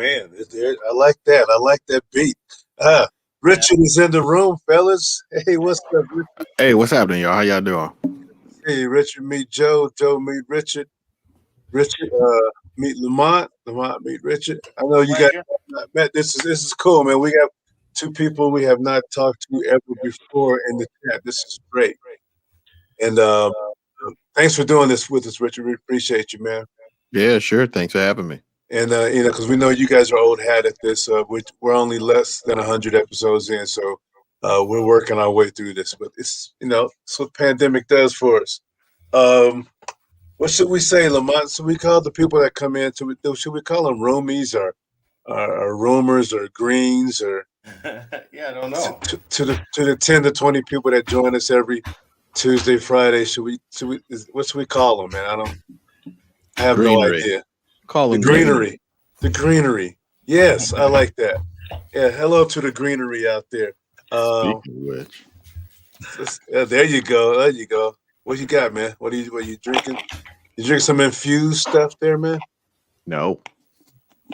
man, I like that. I like that beat. Richard is in the room, fellas. Hey, what's up, Richard? Hey, what's happening, y'all? How y'all doing? Hey, Richard meet Joe. Joe meet Richard. Richard meet Lamont. Lamont meet Richard. I know you guys have not met. This is cool, man. We got two people we have not talked to ever before in the chat. This is great. And thanks for doing this with us, Richard. We appreciate you, man. Yeah, sure. Thanks for having me. And because we know you guys are old hat at this. We're only less than 100 episodes in, so we're working our way through this. But it's it's what pandemic does for us. What should we say, Lamont? Should we call the people that come in? Should we call them roomies or roomers or greens or? Yeah, I don't know. To the 10 to 20 people that join us every Tuesday, Friday, what should we call them, man? I have no idea. Call them the greenery. The greenery. Yes, I like that. Yeah, hello to the greenery out there. Speaking of which. There you go. There you go. What you got, man? What are you drinking? You drink some infused stuff there, man? No.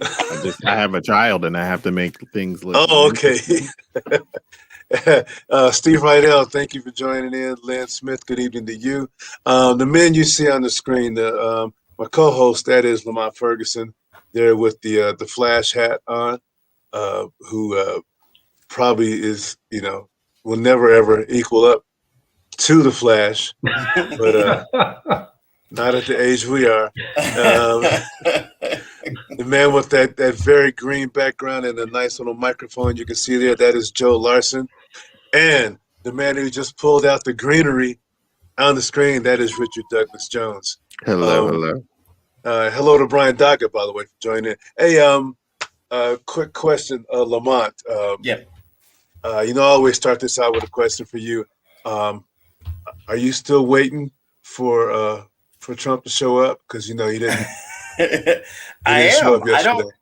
I have a child and I have to make things look. Oh, okay. Steve Rydell, thank you for joining in. Lynn Smith, good evening to you. The men you see on the screen, my co-host, that is Lamont Ferguson, there with the Flash hat on, who probably is, will never ever equal up to the Flash, but not at the age we are. The man with that very green background and a nice little microphone you can see there, that is Joe Larson. And the man who just pulled out the greenery on the screen, that is Richard Douglas Jones. Hello. Hello to Brian Doggett, by the way, for joining in. Hey, quick question, Lamont. Yeah. I always start this out with a question for you. Are you still waiting for Trump to show up? Because he didn't. I am. I don't.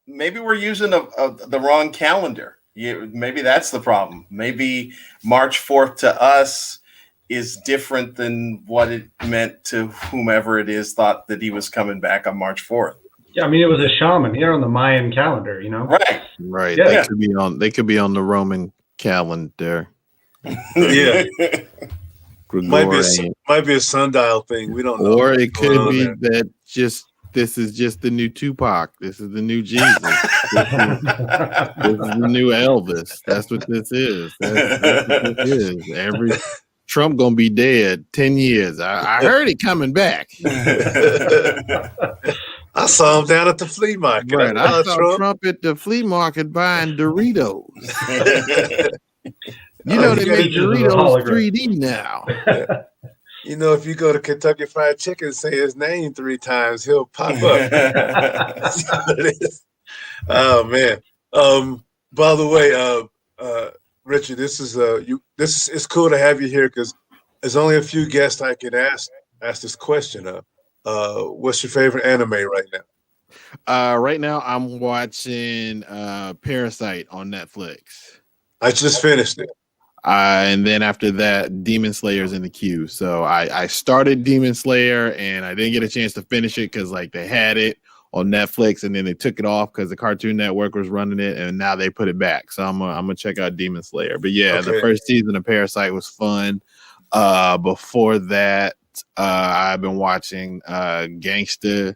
Maybe we're using the wrong calendar. Maybe that's the problem. Maybe March 4th to us is different than what it meant to whomever it is thought that he was coming back on March 4th. Yeah, I mean, it was a shaman here on the Mayan calendar, Right. Yeah. They could be on the Roman calendar. Yeah. Might be a sundial thing. We don't know. Or it could be that this is just the new Tupac. This is the new Jesus. This is the new Elvis. That's what this is. That's what this is. Trump gonna be dead 10 years. I heard it coming back. I saw him down at the flea market. Right. I saw Trump at the flea market buying Doritos. They make Doritos 3D now. If you go to Kentucky Fried Chicken and say his name 3 times, he'll pop up. That's how it is. Oh man. By the way, Richard, it's cool to have you here because there's only a few guests I can ask this question of. What's your favorite anime right now? Right now I'm watching Parasite on Netflix. I just finished it. And then after that, Demon Slayer's in the queue. So I started Demon Slayer and I didn't get a chance to finish it because they had it on Netflix and then they took it off because the Cartoon Network was running it and now they put it back. So I'm gonna check out Demon Slayer. But yeah, The first season of Parasite was fun. Before that, I've been watching Gangsta.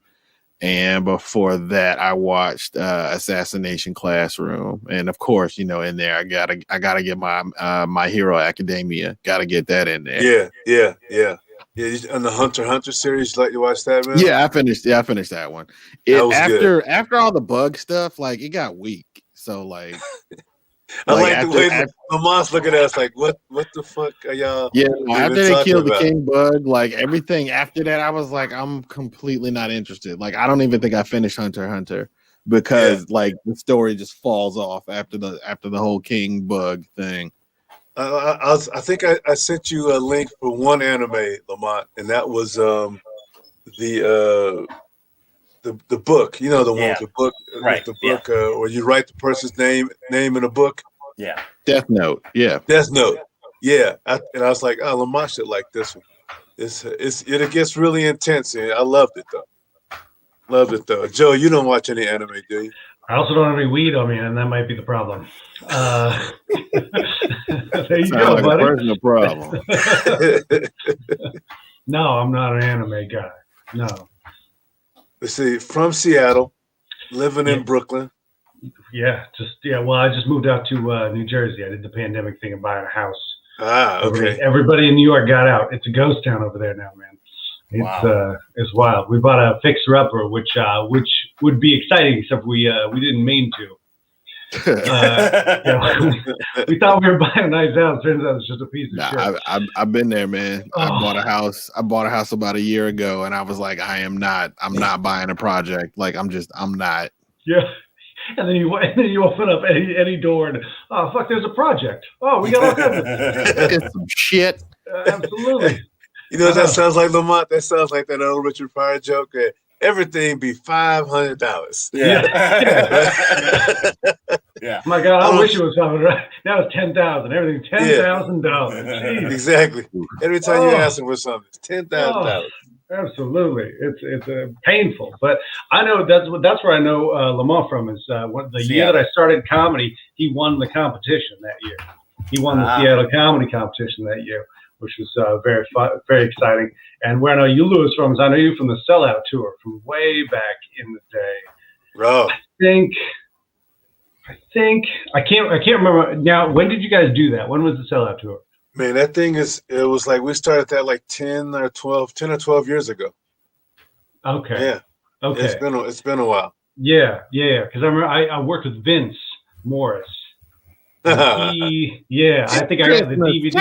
And before that, I watched Assassination Classroom, and of course, in there, I gotta get my Hero Academia. Gotta get that in there. Yeah. And the Hunter x Hunter series, you watch that, man? Yeah, I finished that one. After all the bug stuff, it got weak. So I like the way Lamont's looking at us what the fuck are y'all? Yeah, after they killed the King Bug, everything after that, I was I'm completely not interested. I don't even think I finished Hunter x Hunter because the story just falls off after the whole King Bug thing. I think I sent you a link for one anime, Lamont, and that was the book, the one with the book, right? The book, where you write the person's name in a book. Yeah. Death Note. Yeah. Death Note. Yeah. I was like, oh, Lamont should like this one. It gets really intense, and I loved it though. Love it though. Joe, you don't watch any anime, do you? I also don't have any weed on me, and that might be the problem. There you go, like buddy. A personal problem. No, I'm not an anime guy. No. Let's see. From Seattle, living in Brooklyn. Yeah, well, I just moved out to New Jersey. I did the pandemic thing of buying a house. Okay. Everybody in New York got out. It's a ghost town over there now, man. It's wild. We bought a fixer-upper, which would be exciting, except we didn't mean to. We thought we were buying a nice house. Turns out it's just a piece of shit. I've been there, man. I bought a house about a year ago, and I was like, I'm not buying a project. Like I'm not. Yeah. And then you open up any door and fuck, there's a project. Oh, we got all kinds of it's some shit. Absolutely. You know what that sounds like, Lamont? That sounds like that old Richard Pryor joke. Everything be $500. Yeah. Yeah. My God, I wish it was something. Right? Now it's $10,000. Everything's $10,000. Exactly. Every time you ask them for something, it's $10,000. Absolutely, it's painful. But I know that's where I know Lamont from is the year that I started comedy. He won the competition that year. He won the Seattle comedy competition that year, which was very fun, very exciting. And where I know you, Louis, from is I know you from the Sellout tour from way back in the day. Bro, I think I can't remember now. When did you guys do that? When was the Sellout tour? Man, that thing it was like we started that like 10 or 12 years ago. Okay. Yeah. Okay. It's been a while. Yeah. Because I remember I worked with Vince Morris. I think I got the DVD.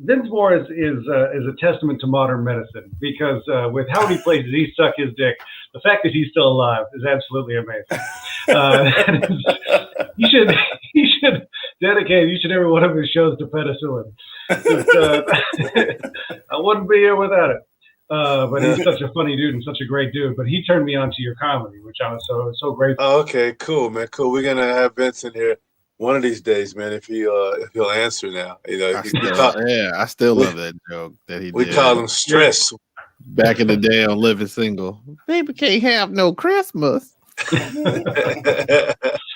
Vince Morris is a testament to modern medicine because with how many places he stuck his dick, the fact that he's still alive is absolutely amazing. He should dedicate each and every one of his shows to penicillin. I wouldn't be here without it. But he's such a funny dude and such a great dude. But he turned me on to your comedy, which I was so grateful. Oh, okay, cool, man, cool. We're gonna have Vince in here one of these days, man. If he'll answer now, I still love that joke that he did. We call him Stress. Back in the day on Living Single, baby can't have no Christmas.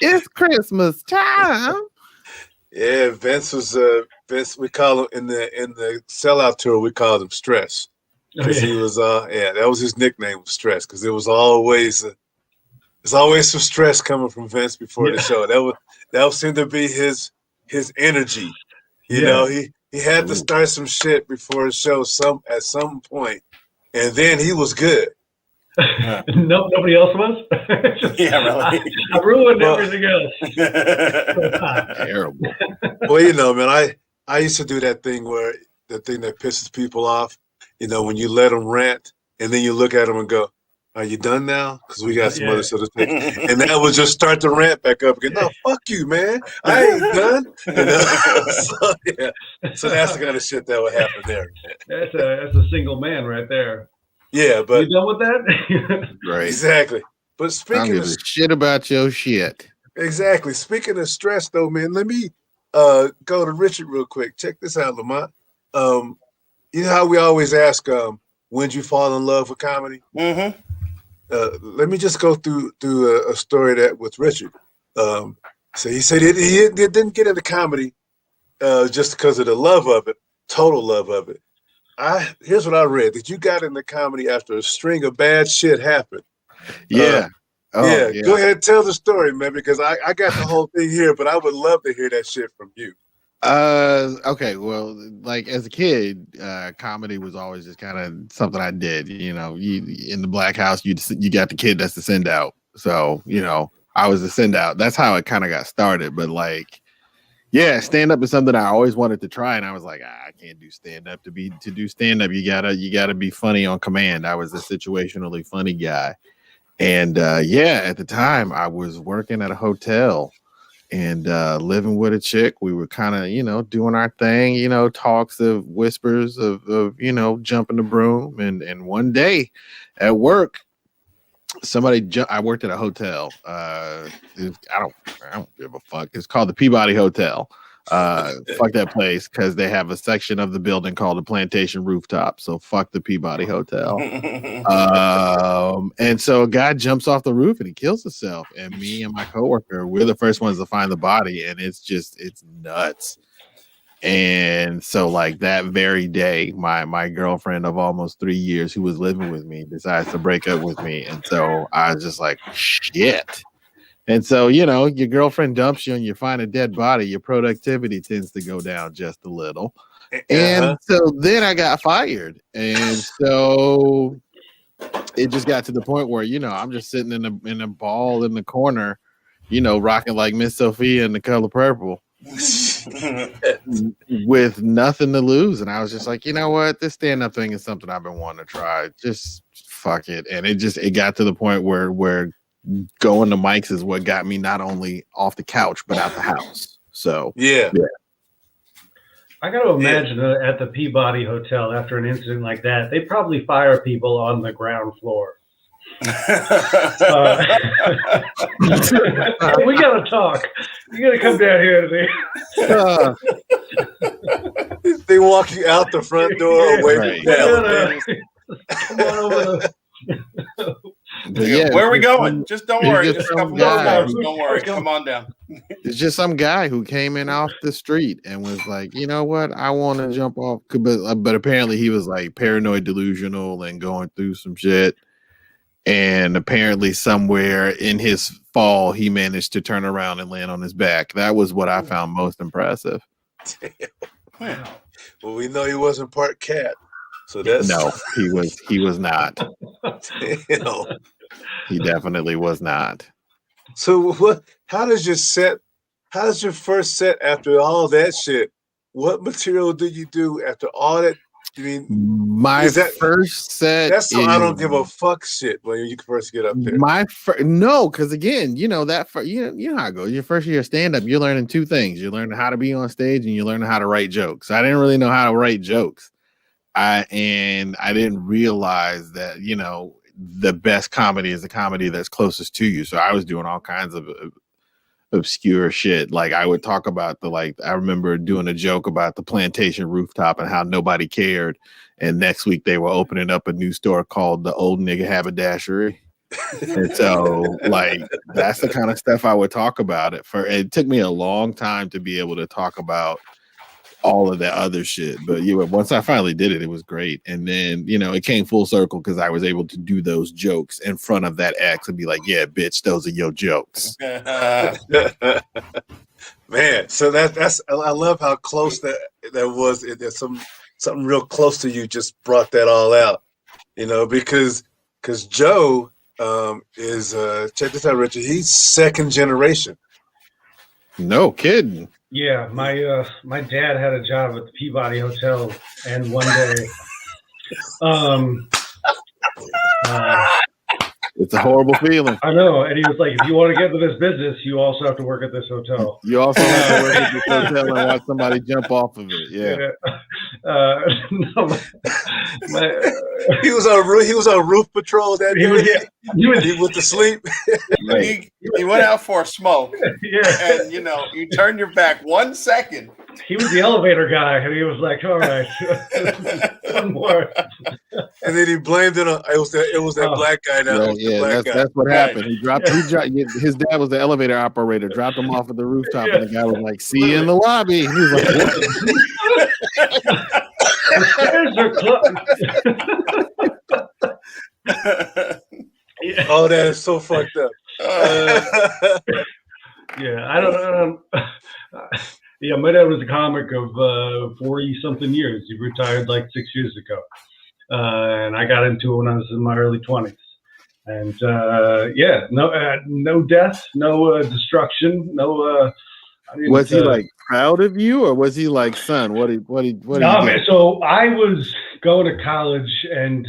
It's Christmas time. Yeah, Vince was Vince. We call him in the Sellout tour. We called him Stress because he was that was his nickname, was Stress, because it was always there's always some stress coming from Vince before the show. That seemed to be his energy. You know, he had to start some shit before his show at some point, and then he was good. Nobody else was. Really. I ruined everything else. Terrible. Well, man, I used to do that thing where the thing that pisses people off. When you let them rant, and then you look at them and go, "Are you done now? Because we got some other stuff to take." And that would just start the rant back up again. No, fuck you, man. I ain't done. So that's the kind of shit that would happen there. That's a single man right there. Yeah, but you done with that? Right. Exactly. But speaking of shit about your shit. Exactly. Speaking of stress, though, man, let me go to Richard real quick. Check this out, Lamont. You know how we always ask, when did you fall in love with comedy? Mm-hmm. Let me just go through a story that with Richard. So he said he didn't get into comedy just because of the love of it, total love of it. Here's what I read, that you got into comedy after a string of bad shit happened. Yeah. Go ahead, tell the story, man, because I got the whole thing here, but I would love to hear that shit from you. Okay, well, like as a kid, comedy was always just kind of something I did. In the Black House, you got the kid that's the send out. So, I was the send out. That's how it kind of got started. But stand up is something I always wanted to try, and I was like, I can't do stand up. To do stand up, you gotta be funny on command. I was a situationally funny guy, and at the time I was working at a hotel and living with a chick. We were kind of doing our thing, talks of whispers of jumping the broom, and one day at work, I worked at a hotel. I don't give a fuck. It's called the Peabody Hotel. Fuck that place because they have a section of the building called the Plantation Rooftop. So fuck the Peabody Hotel. And so a guy jumps off the roof and he kills himself. And me and my coworker, we're the first ones to find the body, and it's nuts. And so like that very day, my girlfriend of almost 3 years who was living with me decides to break up with me. And so I was just like, shit. And so, your girlfriend dumps you and you find a dead body, your productivity tends to go down just a little. And so then I got fired. And so it just got to the point where, I'm just sitting in a ball in the corner, rocking like Miss Sophia in The Color Purple with nothing to lose. And I was just like, you know what? This stand-up thing is something I've been wanting to try. Just fuck it. And it got to the point where going to mics is what got me not only off the couch but out the house. So yeah. I got to imagine at the Peabody Hotel after an incident like that, they probably fire people on the ground floor. We got to talk. You got to come down here today. They walk you out the front door away from the elevators. Come on over where are we going? Just don't worry. Just a couple more hours. Don't worry. Come on down. It's just some guy who came in off the street and was like, you know what? I want to jump off. But apparently he was like paranoid delusional and going through some shit. And apparently somewhere in his fall, he managed to turn around and land on his back. That was what I found most impressive. Damn. Well, we know he wasn't part cat. So that's no, he was not. Damn. He definitely was not. So how does your first set after all that shit? What material did you do after all that? I mean, first set. That's so I don't give a fuck shit when you first get up there. No, because again, you know how it goes. Your first year of stand up, you're learning two things. You're learning how to be on stage and you're learning how to write jokes. I didn't really know how to write jokes. I didn't realize that, the best comedy is the comedy that's closest to you. So I was doing all kinds of obscure shit. Like I would talk about I remember doing a joke about the Plantation Rooftop and how nobody cared. And next week they were opening up a new store called the Old Nigga Haberdashery. And so that's the kind of stuff I would talk about. It took me a long time to be able to talk about all of that other shit, but once I finally did it, it was great. And then it came full circle because I was able to do those jokes in front of that X and be like, yeah, bitch, those are your jokes. Man, so that's I love how close that was. There's something real close to you just brought that all out, because Joe is check this out, Richard, he's second generation. No kidding. Yeah, my dad had a job at the Peabody Hotel, and one day, it's a horrible feeling. I know, and he was like, "If you want to get into this business, you also have to work at this hotel. You also have to work at this hotel and watch somebody jump off of it." Yeah. He was on roof patrol that day. He went to sleep. He went out for a smoke. Yeah, and you turned your back 1 second. He was the elevator guy, and he was like, "All right, one more." And then he blamed it on it was that black guy. That's what happened. He dropped. His dad was the elevator operator. Dropped him off at the rooftop, and the guy was like, "See you in the lobby." And he was like, "What?" The stairs are closed. Oh, that is so fucked up. Yeah, I don't. Yeah, my dad was a comic of 40-something years. He retired like 6 years ago. And I got into it when I was in my early 20s. And no death, no destruction, no. Was he proud of you, or was he like, son, what? No, man. So I was going to college, and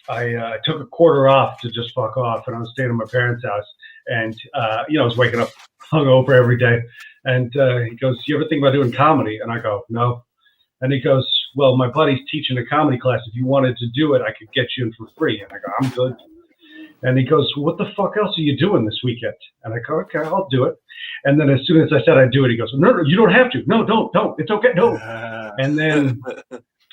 I took a quarter off to just fuck off, and I was staying at my parents' house, and I was waking up hungover every day. And he goes, "You ever think about doing comedy?" And I go, "No." And he goes, "Well, my buddy's teaching a comedy class. If you wanted to do it, I could get you in for free." And I go, "I'm good." And he goes, what the fuck else are you doing this weekend? And I go, okay, I'll do it. And then as soon as I said I'd do it, he goes, no, you don't have to. No, don't. It's okay. No. And then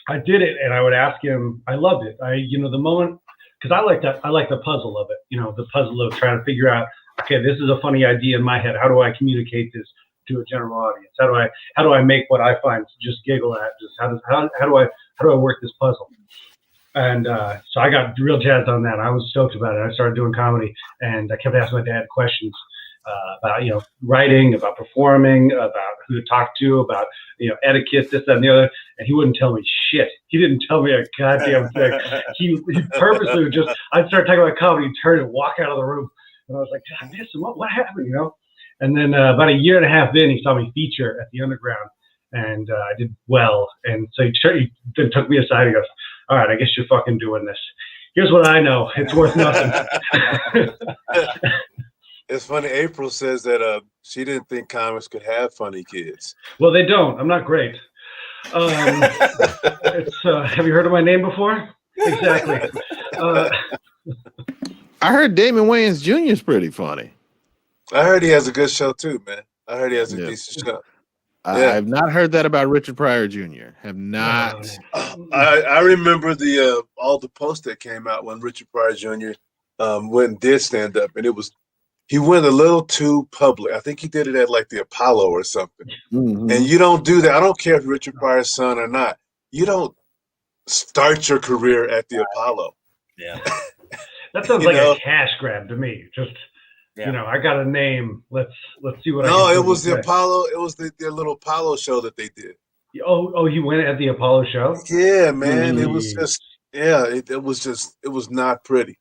I did it, and I would ask him. I loved it. The moment, because I like the puzzle of it. The puzzle of trying to figure out, okay, this is a funny idea in my head. How do I communicate this to a general audience? How do I make what I find just giggle at? Just how do I work this puzzle? And so I got real jazzed on that. I was stoked about it. I started doing comedy, and I kept asking my dad questions about writing, about performing, about who to talk to, about etiquette, this, that, and the other. And he wouldn't tell me shit. He didn't tell me a goddamn thing. He purposely would just. I'd start talking about comedy, he'd turn and walk out of the room, and I was like, "God, what happened?" And then about a year and a half in, he saw me feature at the Underground, and I did well. And so he then took me aside. He goes, all right, I guess you're fucking doing this. Here's what I know. It's worth nothing. It's funny. April says that she didn't think comics could have funny kids. Well, they don't. I'm not great. Have you heard of my name before? Exactly. I heard Damon Wayans Jr. is pretty funny. I heard he has a good show too, man. I heard he has a decent show. I have not heard that about Richard Pryor Jr. Have not. I remember the all the posts that came out when Richard Pryor Jr. Went and did stand up, and he went a little too public. I think he did it at like the Apollo or something. Mm-hmm. And you don't do that. I don't care if Richard Pryor's son or not. You don't start your career at the Apollo. Yeah, that sounds like a cash grab to me. Just. Yeah. I got a name. Let's see what I can do. No, it was the Apollo. It was their little Apollo show that they did. Oh, you went at the Apollo show? Yeah, man. It was just, it was not pretty.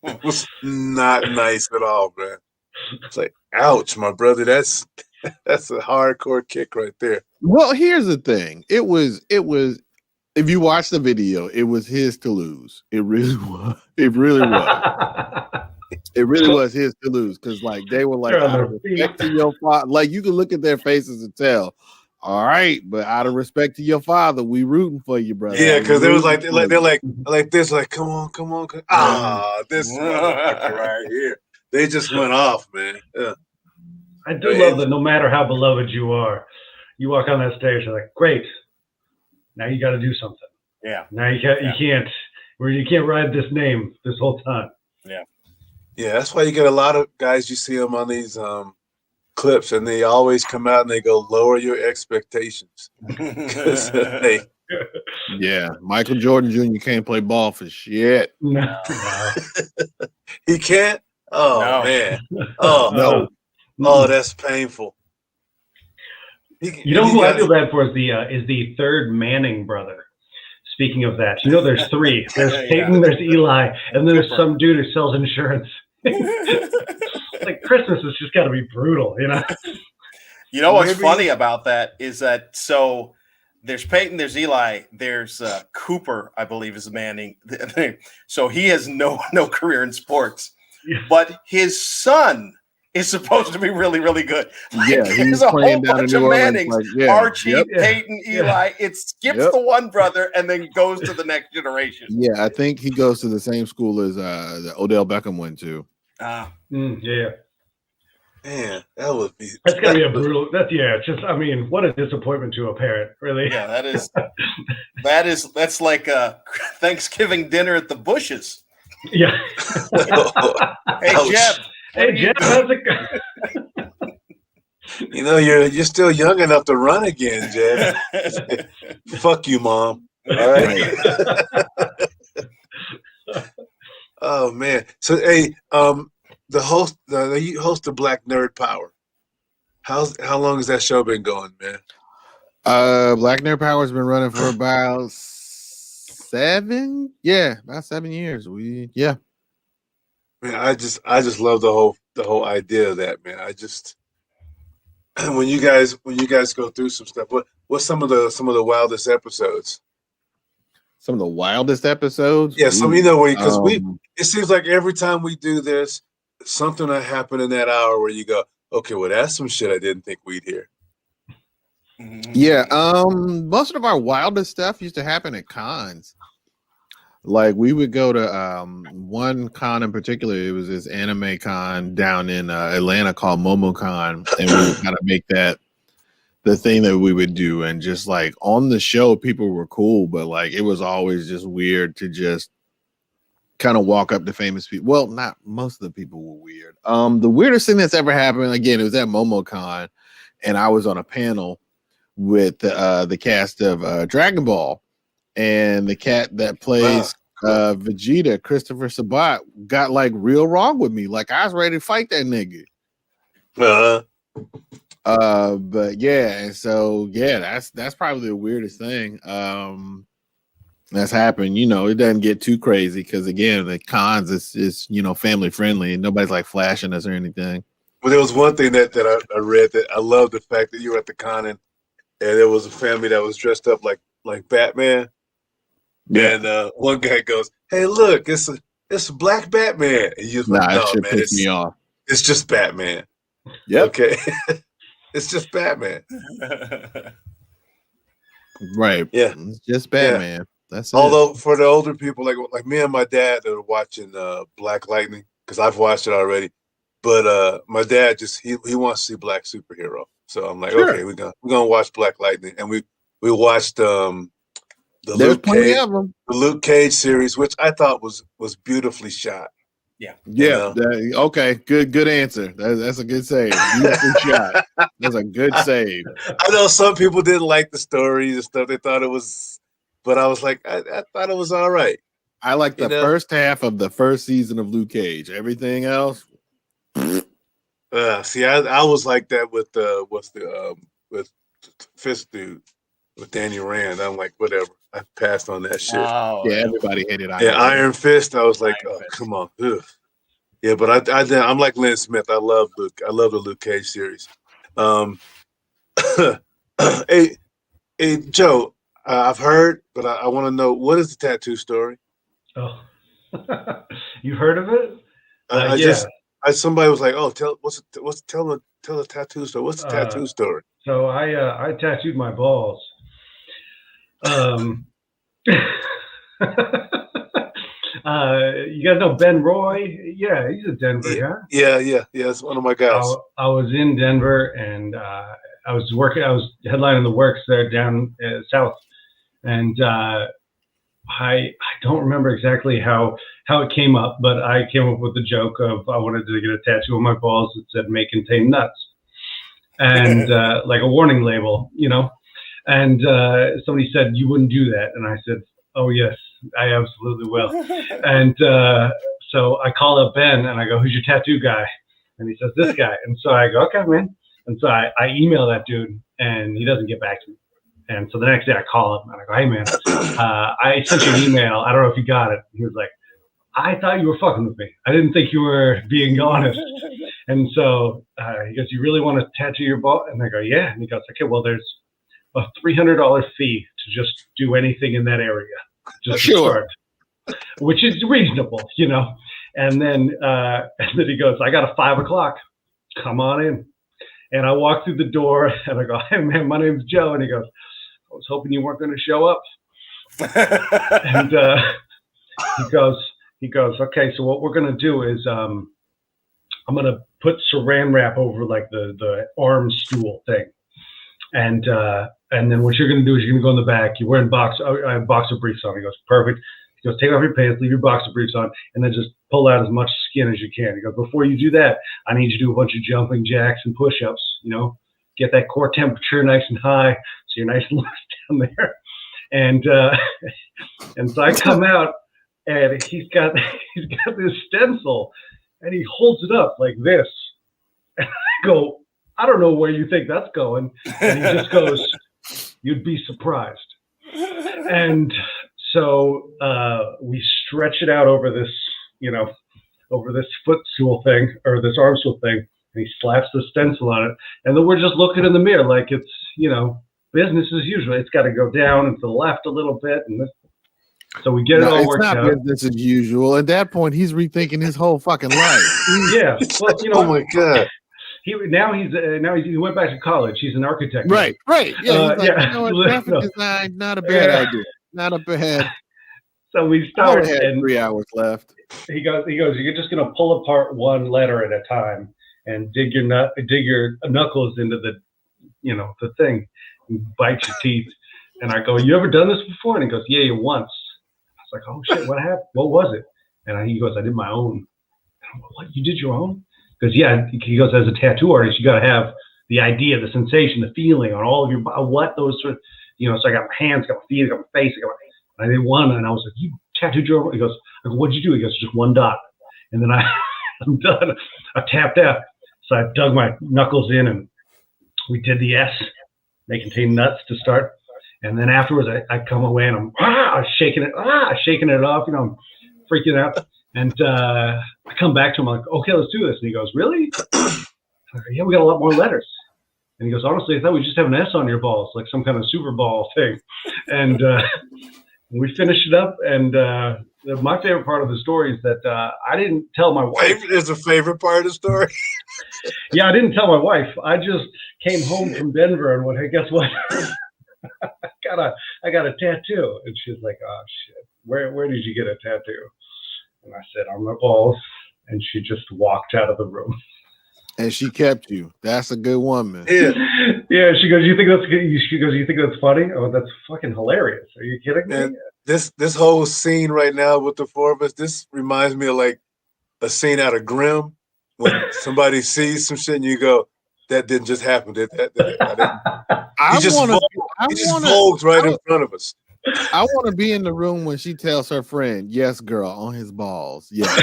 It was not nice at all, man. It's like, ouch, my brother. That's a hardcore kick right there. Well, here's the thing. It was. If you watch the video, it was his to lose. It really was. It really was. It really was his to lose because, like, they were like, out of respect to your father, like you can look at their faces and tell, all right, but out of respect to your father, we rooting for you, brother. Yeah, because they was like they're like this, like come on, this motherfucker right here. They just went off, man. Yeah. I do love that. No matter how beloved you are, you walk on that stage, you're like, great. Now you got to do something. Yeah. Now you can't ride this name this whole time. Yeah. Yeah, that's why you get a lot of guys. You see them on these clips, and they always come out and they go, "Lower your expectations." Yeah, Michael Jordan Jr. can't play ball for shit. No. He can't. Oh no. Man. Oh no. Oh, that's painful. Who I feel bad for is the third Manning brother. Speaking of that, there's three. There's Peyton, there's Eli, and then there's some dude who sells insurance. Like Christmas has just got to be brutal, What's funny about that is that so there's Peyton, there's Eli, there's Cooper, I believe is Manning. So he has no career in sports, but his son is supposed to be really, really good. Like, he's a playing whole down bunch in New of Orleans, Mannings, Archie, Peyton, Eli. It skips the one brother and then goes to the next generation. Yeah, I think he goes to the same school as the Odell Beckham went to. Yeah. Man, that would be. That's gotta be a brutal. What a disappointment to a parent, really. Yeah, that's like a Thanksgiving dinner at the Bushes. Yeah. Hey, Jeb. Hey, Jeff, how's it going? You're still young enough to run again, Jeff. Fuck you, Mom. All right. Oh man. So hey, the host of Black Nerd Power. How long has that show been going, man? Black Nerd Power's been running for about 7 years. Man, I just love the whole idea of that, man. When you guys go through some stuff, what's some of the wildest episodes? Some of the wildest episodes? Yeah, because it seems like every time we do this, something will happen in that hour where you go, okay, well that's some shit I didn't think we'd hear. Yeah, most of our wildest stuff used to happen at cons. Like we would go to one con in particular. It was this anime con down in Atlanta called MomoCon, and we would kind of make that the thing that we would do. And just like on the show, people were cool, but like it was always just weird to just kind of walk up to famous people. Well, not most of the people were weird. The weirdest thing that's ever happened, again, it was at MomoCon, and I was on a panel with the cast of Dragon Ball, and the cat that plays Vegeta, Christopher Sabat, got like real wrong with me. Like I was ready to fight that nigga. But yeah, and so yeah, that's probably the weirdest thing that's happened. You know, it doesn't get too crazy because again, the cons is you know family friendly and nobody's like flashing us or anything. Well, there was one thing that I read that I love the fact that you were at the con and there was a family that was dressed up like Batman. Yeah. And one guy goes, "Hey, look, it's a black Batman." And you nah, like, no, shit man, pissed me off. It's just Batman. Yeah. Okay. It's just Batman. Right. Yeah. It's just Batman. Yeah. That's it. Although for the older people, like me and my dad that are watching Black Lightning, because I've watched it already. But my dad just he wants to see Black Superhero. So I'm like, sure. Okay, we're gonna watch Black Lightning. And we watched the Luke Cage series, which I thought was beautifully shot. Yeah. Yeah. Okay. Good answer. That's a good save. Beautiful shot. That's a good save. I know some people didn't like the story and stuff. They thought it was, but I was like, I thought it was all right. I like the first half of the first season of Luke Cage. Everything else. See, I was like that with with Fist Dude with Danny Rand. I'm like, whatever. I passed on that shit. Oh, yeah, everybody hated Iron Fist. Iron Fist. I was like, come on. Ugh. Yeah, but I'm like Lynn Smith. I love Luke. I love the Luke Cage series. Hey, Joe, I've heard, but I want to know, what is the tattoo story? Oh, you heard of it? Somebody was like, "Oh, tell the tattoo story. What's the tattoo story?" So I tattooed my balls. You guys know Ben Roy? Yeah, he's a Denver guy. Yeah. It's one of my guys. I was in Denver and I was headlining the works there down south, and I don't remember exactly how it came up, but I came up with the joke of I wanted to get a tattoo on my balls that said "May contain nuts," and like a warning label, you know. And somebody said, "You wouldn't do that," and I said, "Oh yes, I absolutely will." And so I call up Ben and I go, "Who's your tattoo guy?" And he says, "This guy." And so I go, "Okay, man." And so I email that dude, and he doesn't get back to me. And so the next day I call him and I go, "Hey man, I sent you an email. I don't know if you got it." He was like, "I thought you were fucking with me. I didn't think you were being honest." And so he goes, "You really want to tattoo your ball?" And I go, "Yeah." And he goes, "Okay, well, there's a $300 fee to just do anything in that area, just to start, which is reasonable, you know." And then he goes, "I got a 5 o'clock. Come on in." And I walk through the door and I go, "Hey man, my name's Joe." And he goes, "I was hoping you weren't going to show up." And he goes, "Okay, so what we're going to do is I'm going to put saran wrap over like the arm stool thing. And then what you're going to do is you're going to go in the back. You're wearing I have boxer briefs on." He goes, "Perfect." He goes, "Take off your pants, leave your boxer briefs on, and then just pull out as much skin as you can." He goes, "Before you do that, I need you to do a bunch of jumping jacks and push-ups, you know, get that core temperature nice and high so you're nice and loose down there." And so I come out and he's got this stencil and he holds it up like this. And I go, "I don't know where you think that's going." And he just goes, "You'd be surprised." And so we stretch it out over this, you know, over this footstool thing or this arm stool thing, and he slaps the stencil on it. And then we're just looking in the mirror like it's, you know, business as usual. It's got to go down and to the left a little bit. And so we get it all worked out. It's not business as usual. At that point, he's rethinking his whole fucking life. Yeah. Well, you know, oh my God. He went back to college. He's an architect. Right. Yeah. He's like, yeah. You know what, graphic design, not a bad idea. Not a bad. So we start, and 3 hours left. He goes, you're just gonna pull apart one letter at a time and dig your knuckles into the thing, and bite your teeth. And I go, you ever done this before? And he goes, yeah, once. I was like, oh shit, what happened? What was it? And he goes, I did my own. And I'm like, what? You did your own? Because yeah, he goes, as a tattoo artist, you got to have the idea, the sensation, the feeling on all of your what those sort of, so I got my hands, got my feet, got my face, I did one, and I was like, you tattooed your own? He goes, I go, what'd you do? He goes, just one dot. And then I'm done. I tapped out. So I dug my knuckles in, and we did the S. They contain nuts to start. And then afterwards, I come away, and I'm shaking it off. I'm freaking out. And I come back to him, I'm like, okay, let's do this. And he goes, really? Yeah, we got a lot more letters. And he goes, honestly, I thought we just have an S on your balls, like some kind of Super Bowl thing. And we finished it up. And my favorite part of the story is that I didn't tell my wife. There's a favorite part of the story? Yeah, I didn't tell my wife. I just came home from Denver and went, hey, guess what? I got a tattoo. And she's like, oh, shit. Where did you get a tattoo? And I said, on my balls. And she just walked out of the room. And she kept you. That's a good woman. Yeah. Yeah. She goes, you think that's good? She goes, you think that's funny? Oh, that's fucking hilarious. Are you kidding me? And this whole scene right now with the four of us, this reminds me of like a scene out of Grimm when somebody sees some shit and you go, that didn't just happen. He just vogued right in front of us. I want to be in the room when she tells her friend, yes, girl, on his balls. Yes.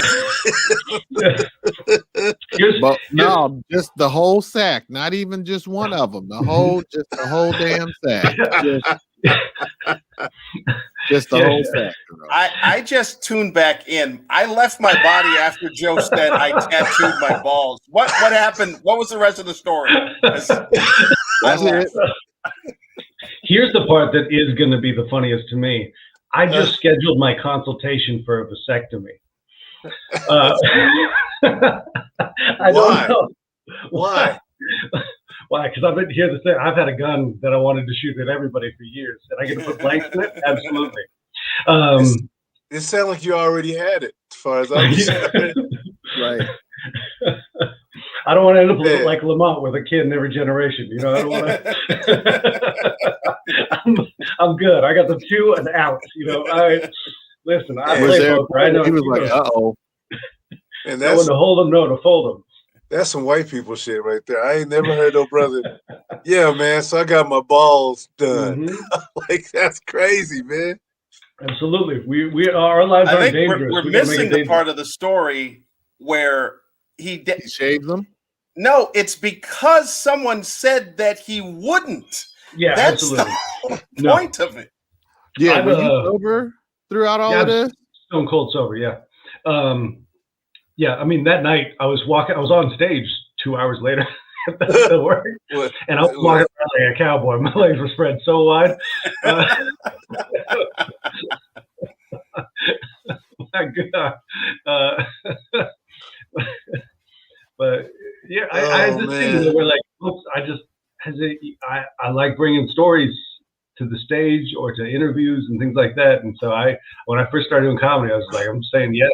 But no, just the whole sack, not even just one of them. The whole damn sack. Just the whole sack. Girl. I just tuned back in. I left my body after Joe said I tattooed my balls. What happened? What was the rest of the story? That's it. Here's the part that is going to be the funniest to me. I just scheduled my consultation for a vasectomy. I don't know. Why? Why? Because I've been here to say I've had a gun that I wanted to shoot at everybody for years, and I get to put blanks in it. Absolutely. It sounds like you already had it, as far as I'm concerned. Right. I don't want to end up like Lamont with a kid in every generation. I don't want to. I'm good. I got the 2 and out. Listen. I play poker. I know. He was like, "Uh-oh." And that's to hold them, no to fold them. That's some white people shit right there. I ain't never heard no brother. Yeah, man. So I got my balls done. Mm-hmm. Like that's crazy, man. Absolutely. Our lives aren't dangerous. We're missing the part of the story where he shaved them. No, it's because someone said that he wouldn't. Yeah, that's absolutely. The point of it. Yeah, were you sober throughout all of this? Stone cold sober, yeah. Yeah, I mean, that night I was on stage 2 hours later at work, and I was walking around like a cowboy. My legs were spread so wide. My God. But yeah, I had this thing where like, oops, I like bringing stories to the stage or to interviews and things like that. And so when I first started doing comedy, I was like, I'm saying yes.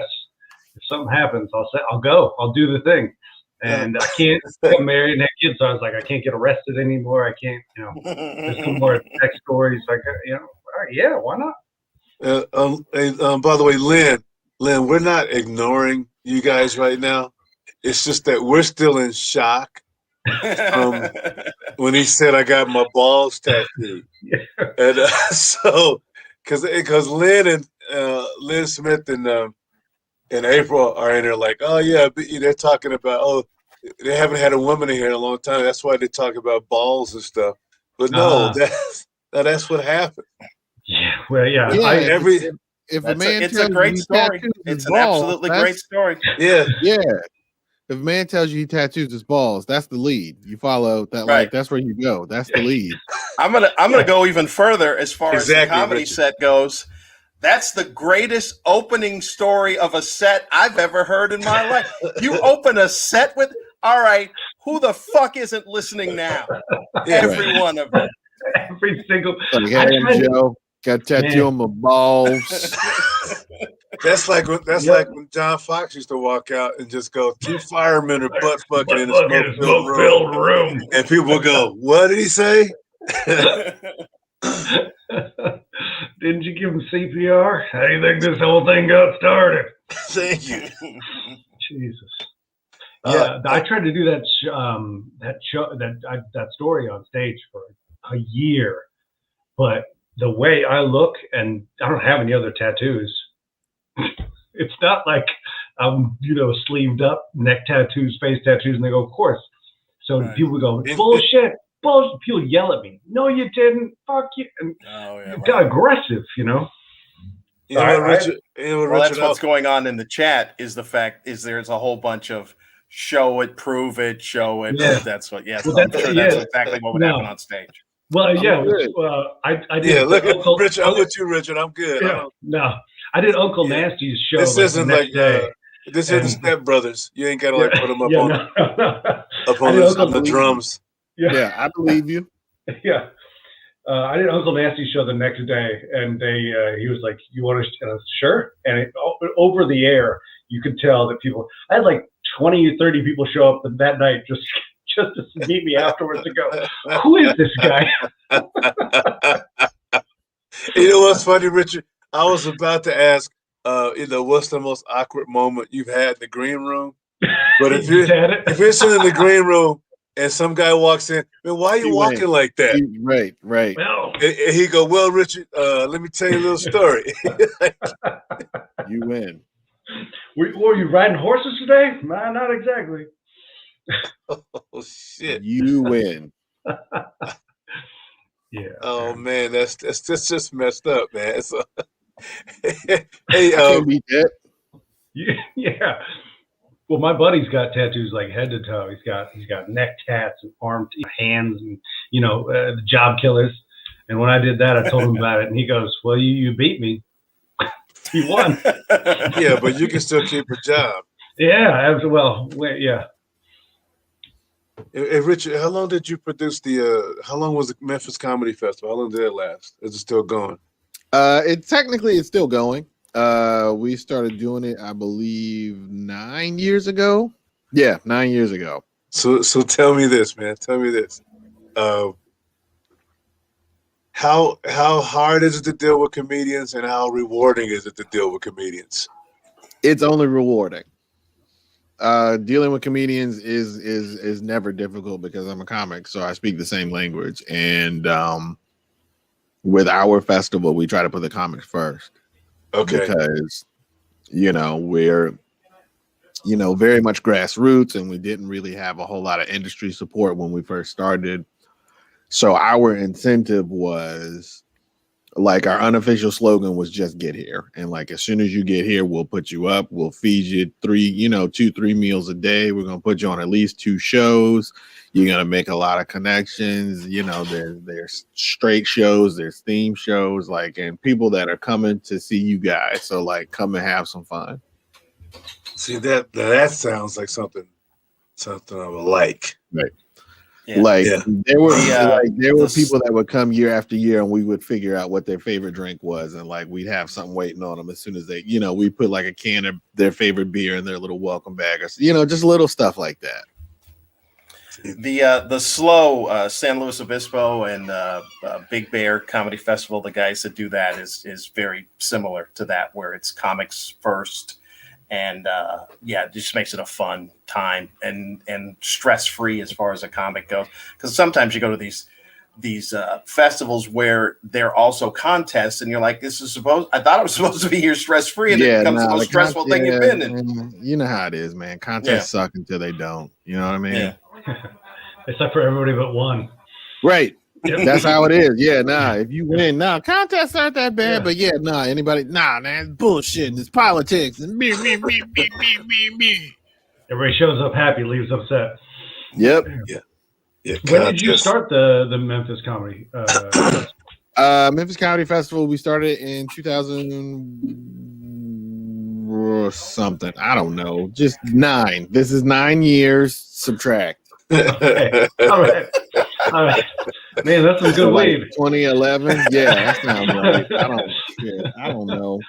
If something happens, I'll go. I'll do the thing. And I can't get married and have kids, so I was like, I can't get arrested anymore. I can't, there's no more sex stories. Like, all right, yeah, why not? By the way, Lynn, we're not ignoring you guys right now. It's just that we're still in shock when he said I got my balls tattooed. Yeah. And so, because Lynn and Lynn Smith and April are in there like, oh yeah, they're talking about, they haven't had a woman in here in a long time. That's why they talk about balls and stuff. But no, that's what happened. Yeah, well, yeah. If a man it's a great story. It's an absolutely great story. Yeah, yeah. If a man tells you he tattoos his balls, that's the lead. You follow that, right? Like that's where you go. That's the lead. I'm gonna go even further as far as the comedy set goes. That's the greatest opening story of a set I've ever heard in my life. You open a set with, all right, who the fuck isn't listening now? Every one of them. Every single. Like, hey, I'm Joe. Got a tattoo on my balls. That's like when John Fox used to walk out and just go, 2 firemen are butt fucking in a smoke-filled room. And people would go, what did he say? Didn't you give him CPR? How do you think this whole thing got started? Thank you. Jesus. Yeah, I tried to do that story on stage for a year, but the way I look, and I don't have any other tattoos. It's not like I'm, sleeved up, neck tattoos, face tattoos, and they go, of course. So people go, bullshit. People yell at me. No, you didn't. Fuck you. And got aggressive, Richard, that's what's going on in the chat. Is the fact there's a whole bunch of show it, prove it, show it. Yeah. That's what. Yes, Well, I'm sure that's exactly what would happen on stage. Well, yeah. I did. Yeah, look at Richard. I'm with you, Richard. I'm good. Yeah, I did Uncle Nasty's show. This isn't like day. This isn't Step Brothers. You ain't gotta put them up on the drums. Yeah, I believe you. Yeah. I did Uncle Nasty's show the next day, and he was like, "You want to sure?" And over the air, you could tell that people. I had like 20 or 30 people show up that night just to meet me afterwards and go, "Who is this guy?" You know what's funny, Richard? I was about to ask, what's the most awkward moment you've had in the green room? But if you're sitting in the green room and some guy walks in, man, why are you walking like that? Right. Well, and he go, well, Richard, let me tell you a little story. You win. Were you riding horses today? Nah, not exactly. Oh shit! You win. Yeah. Oh man, that's just messed up, man. So, hey, can't beat that. Yeah. Well, my buddy's got tattoos like head to toe. He's got neck tats and arm, hands, and the job killers. And when I did that, I told him about it, and he goes, "Well, you beat me. You won." Yeah, but you can still keep a job. Yeah. Well, yeah. Hey, Richard, how long did you produce how long was the Memphis Comedy Festival? How long did it last? Is it still going? It's still going. We started doing it, I believe, 9 years ago. Yeah, 9 years ago. So tell me this, man. Tell me this. How hard is it to deal with comedians, and how rewarding is it to deal with comedians? It's only rewarding. Dealing with comedians is never difficult because I'm a comic, so I speak the same language. And with our festival, we try to put the comics first. Okay. Because we're very much grassroots, and we didn't really have a whole lot of industry support when we first started. So our incentive was, like, our unofficial slogan was just get here. And like, as soon as you get here, we'll put you up. We'll feed you 2-3 meals a day. We're going to put you on at least 2 shows. You're going to make a lot of connections. There's straight shows, there's theme shows, and people that are coming to see you guys. So come and have some fun. See, that sounds like something I would like. Right. Yeah. There were people that would come year after year, and we would figure out what their favorite drink was, and we'd have something waiting on them as soon as they, we put a can of their favorite beer in their little welcome bag, or just little stuff like that. The slow San Luis Obispo and Big Bear Comedy Festival, the guys that do that is very similar to that, where it's comics first. And it just makes it a fun time and stress-free as far as a comic goes. Because sometimes you go to these festivals where they're also contests, and you're like, I thought it was supposed to be here stress-free, and it becomes the most stressful thing you've been in. You know how it is, man. Contests suck until they don't. You know what I mean? Yeah. It's like for everybody but one. Right. Yep. That's how it is. Yeah, if you win, contests aren't that bad, but anybody, man, it's bullshit, and it's politics, and me. Everybody shows up happy, leaves upset. Yep. Yeah. When did you start the Memphis Comedy? Memphis Comedy Festival, we started in 2000 or something. I don't know. Just 9. This is 9 years. Subtract. Okay. All right. Man, that's some good weed. 2011. Yeah, that sounds right. I don't know.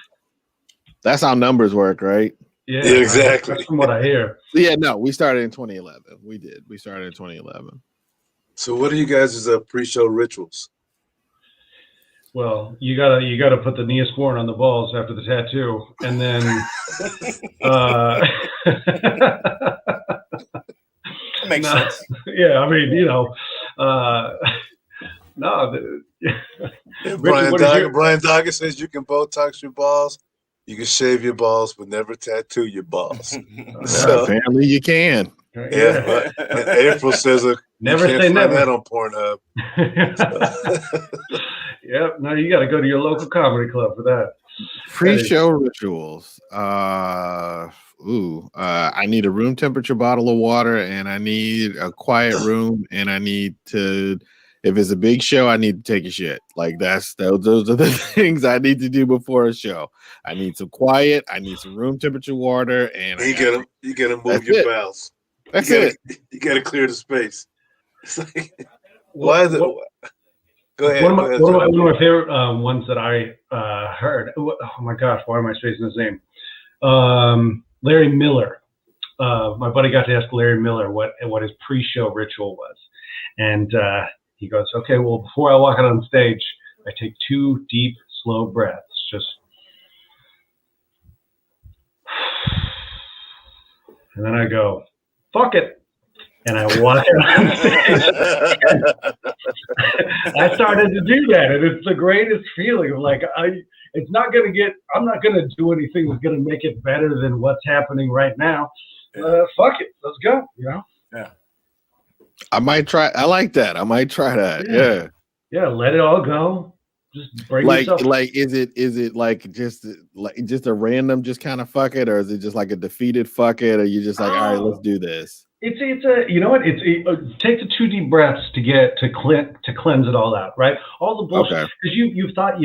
That's how numbers work, right? Yeah, exactly. That's from what I hear. Yeah, no, we started in 2011. We did. We started in 2011. So what are you guys' pre-show rituals? Well, you gotta put the Neosporin on the balls after the tattoo, and then That makes sense. Yeah, I mean, no. Brian Dogger says you can Botox your balls, you can shave your balls, but never tattoo your balls. So apparently you can. Yeah. April says never you can't say find never. that on Pornhub. Yep. No, you got to go to your local comedy club for that. Pre-show rituals. I need a room temperature bottle of water, and I need a quiet room, and I need to. If it's a big show, I need to take a shit. Like those are the things I need to do before a show. I need some quiet. I need some room temperature water, and you gotta move your bowels. That's it. You gotta clear the space. It's like, why is it? Go ahead. One of my favorite ones that I heard. Oh my gosh, why am I spacing his name? Larry Miller. My buddy got to ask Larry Miller what his pre-show ritual was, and he goes, "Okay, well, before I walk out on stage, I take 2 deep, slow breaths, just, and then I go, fuck it." And I walk out on stage. I started to do that, and it's the greatest feeling of like, I'm not going to do anything that's going to make it better than what's happening right now. Fuck it. Let's go, Yeah. I might try. I like that. I might try that. Yeah. Yeah. Let it all go. Just break yourself. Like, is it like just a random, just kind of fuck it, or is it just like a defeated fuck it, or you just like, all right, let's do this? It's a, you know what? Take the 2 deep breaths to cleanse it all out, right? All the bullshit, because you've thought,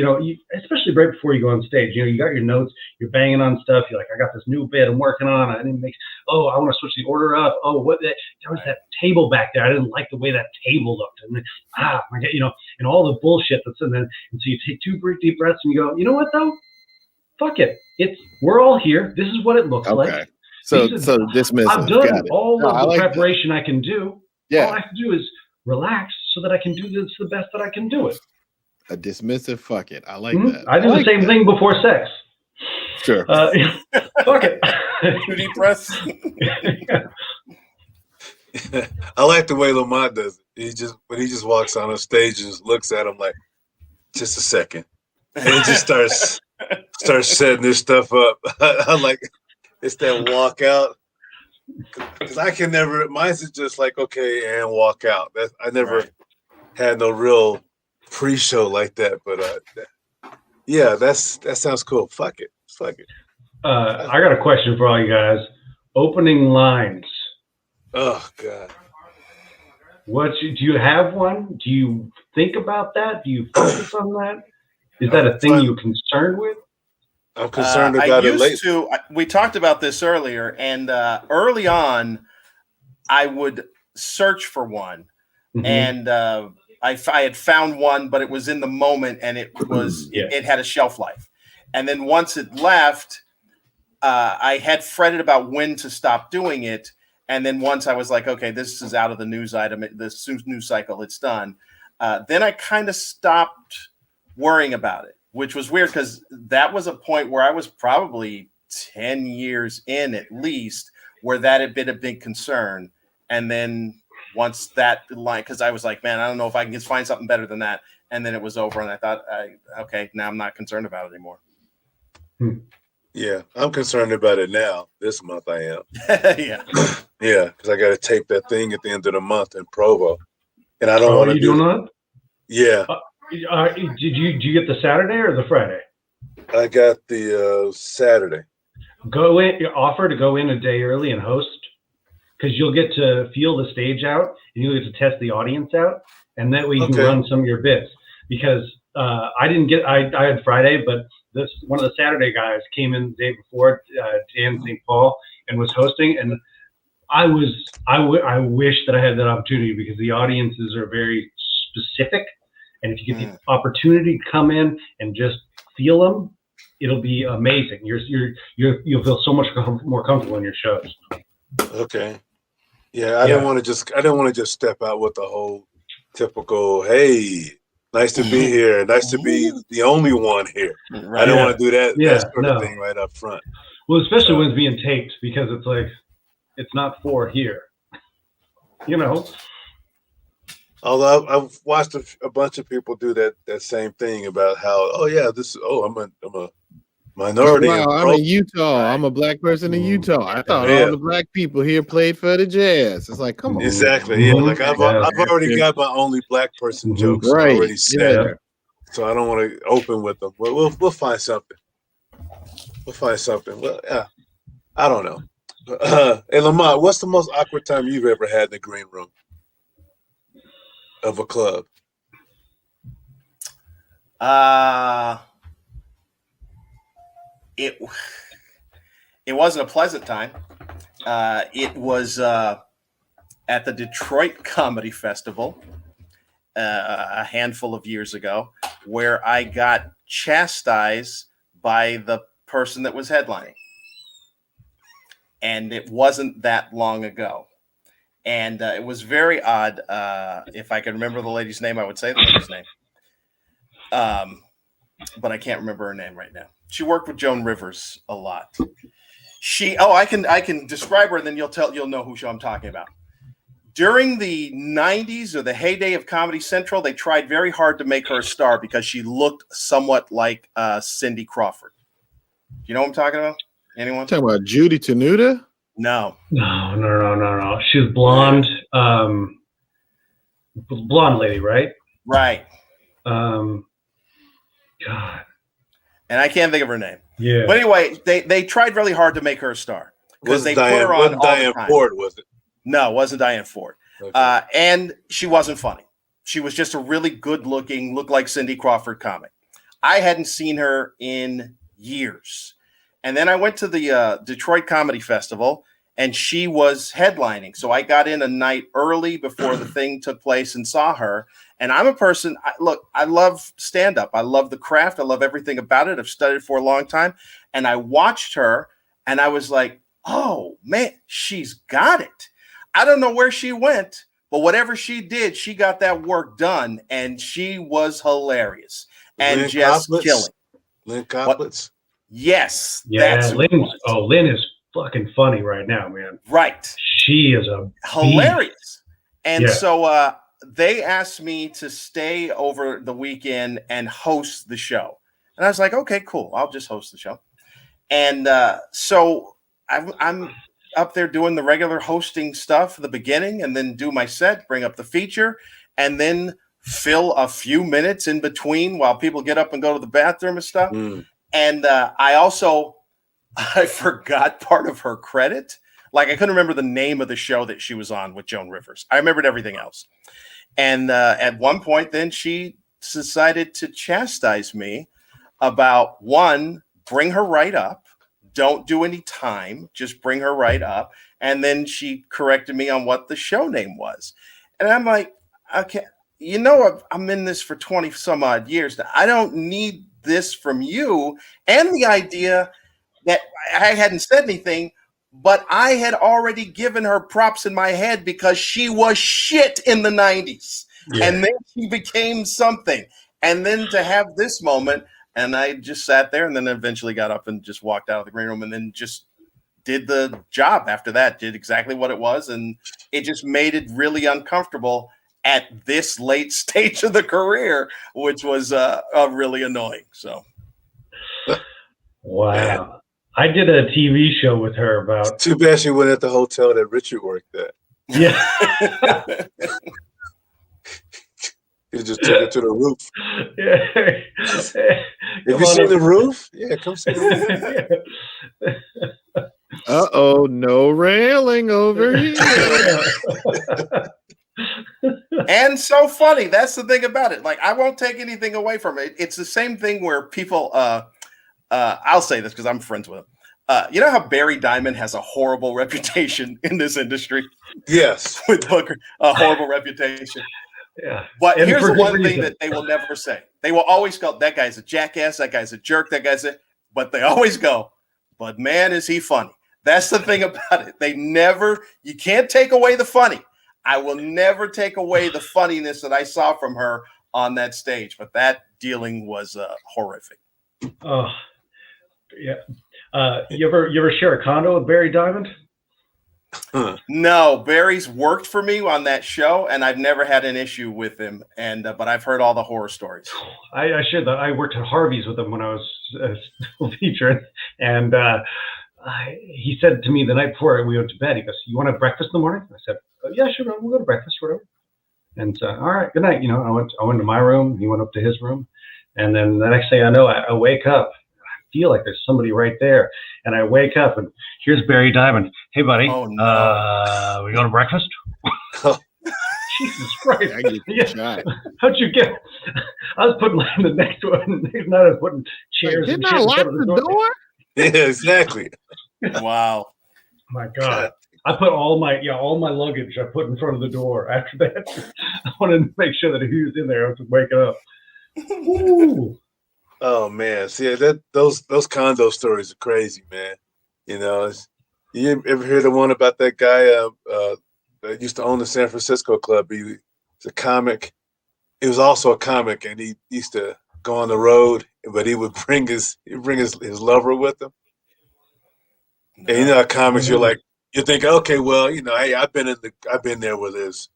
especially right before you go on stage, you got your notes, you're banging on stuff. You're like, I got this new bit I'm working on. I want to switch the order up. Oh, there was that table back there. I didn't like the way that table looked, and then, and all the bullshit that's in there. And so you take 2 deep breaths and you go, you know what though? Fuck it. We're all here. This is what it looks like. So dismissive. I've done all of the preparation I can do. Yeah. All I have to do is relax so that I can do this the best that I can do it. A dismissive fuck it. I like that. I do the same thing before sex. Sure. Fuck it. 2 deep breaths. I like the way Lamont does it. When he just walks on a stage and just looks at him like, just a second. And he just starts setting this stuff up. I like it's that walk out, because I can never. Mine's is just like, okay, and walk out. I never had no real pre-show like that. But yeah, that sounds cool. Fuck it. I got a question for all you guys. Opening lines. Oh God. Do you have one? Do you think about that? Do you focus on that? Is that a thing you're concerned with? I'm concerned about it lately. We talked about this earlier, and early on, I would search for one, and I had found one, but it was in the moment, and it had a shelf life. And then once it left, I had fretted about when to stop doing it. And then once I was like, okay, this is out of the news item, this news cycle, it's done. Then I kind of stopped worrying about it, which was weird because that was a point where I was probably 10 years in at least where that had been a big concern. And then once that line, because I was like, man, I don't know if I can just find something better than that. And then it was over and I thought, okay, now I'm not concerned about it anymore. Yeah, I'm concerned about it now. This month I am. Yeah. Yeah, because I got to tape that thing at the end of the month in Provo. And I don't want to do that. Yeah. Did you get the Saturday or the Friday? I got the Saturday. Offer to go in a day early and host, because you'll get to feel the stage out and you'll get to test the audience out, and that way you can run some of your bits. Because I had Friday, but one of the Saturday guys came in the day before, Dan St. Paul, and was hosting, and I wish that I had that opportunity, because the audiences are very specific. And if you get the opportunity to come in and just feel them, it'll be amazing. You'll feel so much more comfortable in your shows. Okay. Yeah, I didn't want to just step out with the whole typical, hey, nice to be here, nice to be the only one here. Right. I don't want to do that sort of thing right up front. Well, especially when it's being taped, because it's like it's not for here. Although I've watched a bunch of people do that same thing about how, I'm a minority. Wow, I'm in Utah. I'm a black person in Utah. I thought all the black people here played for the Jazz. It's like, come on. Exactly. Yeah. Like I've already got my only black person jokes already set. Yeah. So I don't want to open with them. We'll find something. We'll find something. Well, yeah. I don't know. Hey, Lamont, what's the most awkward time you've ever had in the green room of a club? It wasn't a pleasant time. It was at the Detroit Comedy Festival a handful of years ago, where I got chastised by the person that was headlining. And it wasn't that long ago. And it was very odd. If I could remember the lady's name, I would say the lady's name. But I can't remember her name right now. She worked with Joan Rivers a lot. I can describe her, and then you'll know who I'm talking about. During the 90s or the heyday of Comedy Central, they tried very hard to make her a star because she looked somewhat like Cindy Crawford. Do you know what I'm talking about? Anyone? Talking about Judy Tenuta? No. No. She's blonde. Blonde lady, right? Right. God. And I can't think of her name. Yeah. But anyway, they tried really hard to make her a star because they put her on all Diane the time. Ford, was it? No, it wasn't Diane Ford. Okay. And she wasn't funny. She was just a really good-looking, looked like Cindy Crawford comic. I hadn't seen her in years. And then I went to the Detroit Comedy Festival, and she was headlining. So I got in a night early before the thing took place and saw her. And I'm a person, I love stand-up. I love the craft. I love everything about it. I've studied for a long time. And I watched her, and I was like, oh, man, she's got it. I don't know where she went, but whatever she did, she got that work done, and she was hilarious and Lynn just Coplitz? killing. Lynn Coplitz? Yes. Yeah, Lynn is fucking funny right now, man. Right. She is a hilarious. beast. And so they asked me to stay over the weekend and host the show. And I was like, okay, cool. I'll just host the show. And so I'm up there doing the regular hosting stuff at the beginning, and then do my set, bring up the feature, and then fill a few minutes in between while people get up and go to the bathroom and stuff. And I forgot part of her credit. Like, I couldn't remember the name of the show that she was on with Joan Rivers. I remembered everything else. And at one point, then she decided to chastise me about, one, bring her right up. Don't do any time. Just bring her right up. And then she corrected me on what the show name was. And I'm like, okay, I'm in this for 20 some odd years. I don't need this from you. And the idea that I hadn't said anything, but I had already given her props in my head because she was shit in the 90s. Yeah. And then she became something. And then to have this moment, and I just sat there, and then eventually got up and just walked out of the green room, and then just did the job after that, did exactly what it was. And it just made it really uncomfortable at this late stage of the career, which was really annoying. So, wow. Yeah. I did a TV show with her about. It's too bad she went at the hotel that Richard worked at. Yeah. You just took it to the roof. Yeah. Have you seen the roof? Yeah, come see the roof. Uh-oh, no railing over here. And so funny. That's the thing about it. Like, I won't take anything away from it. It's the same thing where people, I'll say this because I'm friends with him. You know how Barry Diamond has a horrible reputation in this industry? Yes. With Booker, a horrible reputation. Yeah. But here's the one thing that they will never say. They will always go, that guy's a jackass, that guy's a jerk, that guy's a... but they always go, but man, is he funny. That's the thing about it. You can't take away the funny. I will never take away the funniness that I saw from her on that stage, but that dealing was horrific. Oh, yeah. You ever share a condo with Barry Diamond? No, Barry's worked for me on that show, and I've never had an issue with him. But I've heard all the horror stories. I shared that. I worked at Harvey's with him when I was a school teacher, and he said to me the night before we went to bed, he goes, "You want to have breakfast in the morning?" I said, "Oh, yeah, sure, we'll go to breakfast, whatever." And all right, good night. I went to my room. He went up to his room, and then the next thing I know, I wake up. Feel like there's somebody right there, and I wake up and here's Barry Diamond. Hey, buddy, oh, no. We going to breakfast? Jesus Christ! How'd you get? I was putting the next one. Next night I was putting chairs. Didn't I lock the door? Yeah, exactly. Wow. My God. I put all my luggage I put in front of the door. After that, I wanted to make sure that if he was in there, I was waking up. Ooh. Oh man, see those condo stories are crazy, man. You ever hear the one about that guy that used to own the San Francisco club? He was a comic. He was also a comic, and he used to go on the road, but he would bring his lover with him. And how comics, you're thinking, okay, well, hey, I've been there with his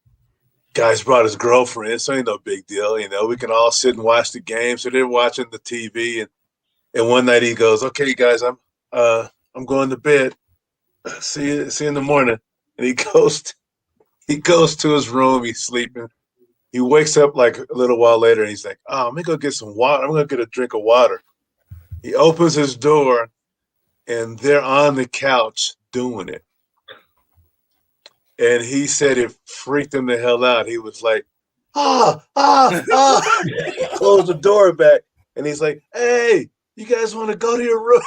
guy's brought his girlfriend, so ain't no big deal. We can all sit and watch the game. So they're watching the TV, and one night he goes, "Okay, guys, I'm going to bed. See you in the morning." And he goes to his room. He's sleeping. He wakes up like a little while later, and he's like, "Oh, let me go get some water. I'm gonna get a drink of water." He opens his door, and they're on the couch doing it. And he said it freaked him the hell out. He was like, He closed the door back, and he's like, "Hey, you guys want to go to your room?"